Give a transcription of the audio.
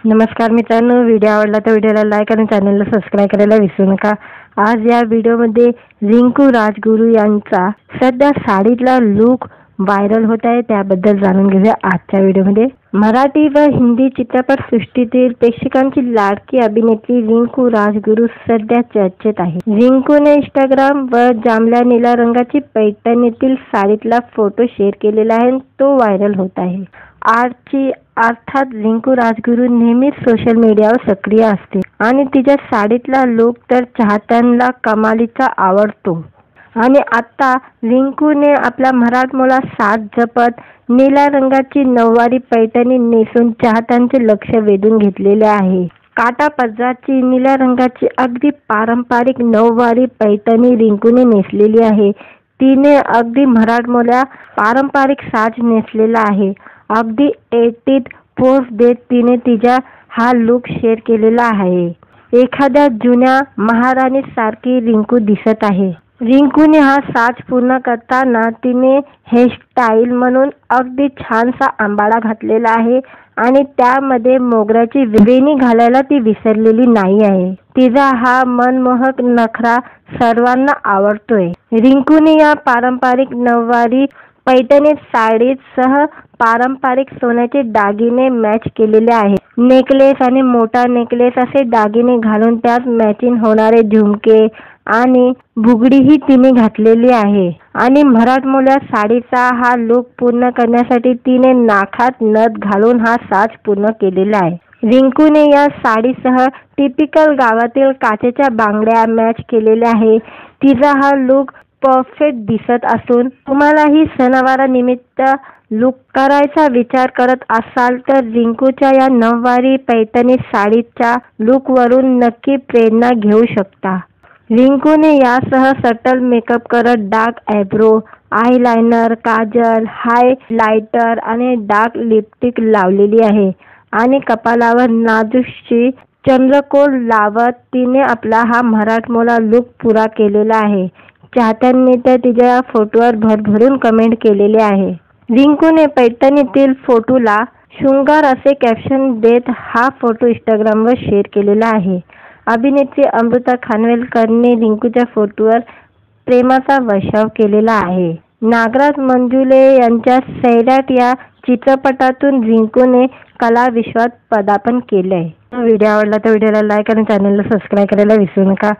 नमस्कार मित्रांनो, व्हिडिओ आवडला तर व्हिडिओला लाईक आणि चॅनलला सबस्क्राईब करायला विसरू नका। आज या व्हिडिओमध्ये रिंकू राजगुरू यांचा सध्या साडीतला लुक व्हायरल होत आहे, त्याबद्दल जाणून घेऊया आजच्या व्हिडिओमध्ये। मराठी व हिंदी चित्रपट सृष्टीतील प्रेक्षकांची लाडकी अभिनेत्री रिंकू राजगुरू सध्या चर्चेत आहे। रिंकूने इंस्टाग्राम व जांभळ्या निळ्या रंगाची पैठणीतील साडीतला फोटो शेअर केलेला आहे, तो व्हायरल होत आहे। आजची अर्थात रिंकू राजगुरू नेहमीच सोशल मीडियावर सक्रिय असते आणि तिच्या साडीतला लुक तर चाहत्यांना कमालीचा आवडतो। आणि आता रिंकूने आपला मराठमोळा साज जपत निळ्या रंगाची नऊवारी पैठणी नेसून चाहत्यांचे लक्ष वेधून घेतलेले आहे। काटा पदराची निळ्या रंगाची अगदी पारंपरिक नऊवारी पैठणी रिंकूने नेसलेली आहे। तिने अगदी मराठमोळा पारंपरिक साज नेसलेला आहे। अगदी 80s पोज देत तिने तिचा हा लुक शेअर केलेला आहे। एखाद्या जुन्या महाराणी सारखी रिंकू दिसत आहे। रिंकूने हा साज पूर्ण करताना तिने हेअरस्टाईल म्हणून अगदी छानसा अंबाडा घातलेला आहे आणि त्यामध्ये मोगऱ्याची वेणी घालायला ती विसरलेली नाही आहे। तिचा हा मनमोहक नखरा सर्वांना आवडतोय। रिंकूने या पारंपरिक नऊवारी पैठणी साडीसह पारंपरिक सोन्याचे दागिने मॅच केलेले आहेत। नेकलेस आणि मोठा नेकलेस असे दागिने घालून त्यात मॅचिंग होणारे झुमके आणि बुगडीही तिने घातलेली आहे। आणि मराठमोळ्या साडीचा हा लुक पूर्ण करण्यासाठी तिने नाकात नथ घालून हा साज पूर्ण केलेला आहे। रिंकूने या साडीसह टिपिकल गावातील काचेच्या बांगड्या मॅच केलेल्या आहे। तिचा हा लुक परफेक्ट दिसत असून तुम्हालाही सणावारानिमित्त लुक करायचा विचार करत असाल तर रिंकूच्या या नऊवारी पैठणी साडीच्या लुकवरून नक्की प्रेरणा घेऊ शकता। रिंकूने यासह सटल मेकअप करत dark eyebrow, eyeliner, Kajal, highlighter आणि डार्क लिपस्टिक लावलेली आहे आणि कपाळावर नाजूकशी चंद्रकोर लावत तिने आपला हा मराठमोळा लुक पुरा केलेला आहे। चाहत्यांनी तर तिच्या फोटोवर भरभरून कमेंट केलेले आहे। रिंकूने पैठणीतील फोटोला शृंगार असे कॅप्शन देत हा फोटो इंस्टाग्रामवर शेअर केलेला आहे। अभिनेत्री अमृता खानवेलकरने रिंकूच्या फोटोवर प्रेमाचा वर्षाव केलेला आहे। नागराज मंजुळे यांच्या सैराट या चित्रपटातून रिंकूने कलाविश्वात पदार्पण केले। व्हिडिओ आवडला तर व्हिडिओला लाईक आणि चॅनलला सबस्क्राईब करायला विसरू नका।